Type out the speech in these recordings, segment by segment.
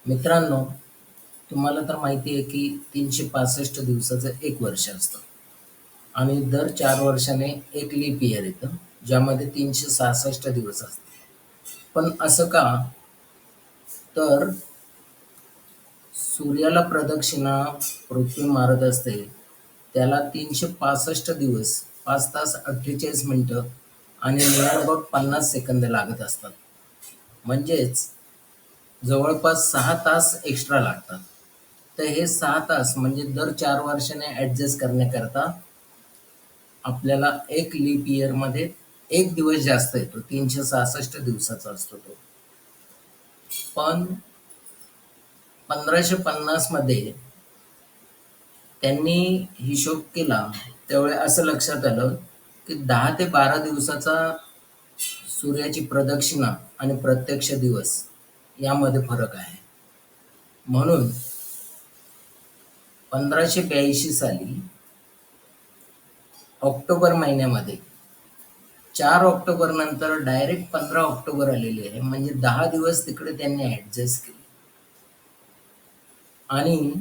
मित्रांनो, तुम्हाला तर माहिती आहे की 365 दिवसाचं एक वर्ष असतं आणि दर 4 वर्षाने एक लीप इयर येतं, ज्यामध्ये 366 दिवस असतात. पण असं का? तर सूर्याला प्रदक्षिणा पृथ्वी मारत असते, त्याला 365 दिवस, 5 तास 48 मिनिटं आणि नियर अबाउट 50 सेकंद लागत असतात. म्हणजेच जवळपास 6 तास एक्स्ट्रा लागतात. तर हे 6 तास म्हणजे दर 4 वर्षाने ॲडजस्ट करण्याकरता आपल्याला एक लीप इयरमध्ये एक दिवस जास्त येतो. 366 दिवसाचा असतो तो. पण 1550 मध्ये त्यांनी हिशोब केला, त्यावेळी असं लक्षात आलं की 10 ते 12 दिवसाचा सूर्याची प्रदक्षिणा आणि प्रत्यक्ष दिवस यामध्ये फरक आहे. म्हणून 1582 साली ऑक्टोबर महिन्यामध्ये 4 ऑक्टोबर नंतर डायरेक्ट 15 ऑक्टोबर आलेली आहे. म्हणजे 10 दिवस तिकडे त्यांनी ॲडजस्ट केले. आणि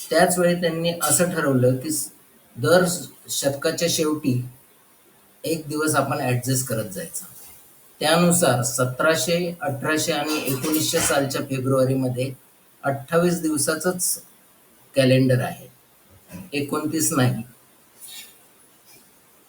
त्याच वेळी त्यांनी असं ठरवलं की दर शतकाच्या शेवटी एक दिवस आपण ॲडजस्ट करत जायचा. त्यानुसार 1700, 1800 आणि 1900 सालच्या फेब्रुवारीमध्ये 28 दिवसाचंच कॅलेंडर आहे. 29 नाही.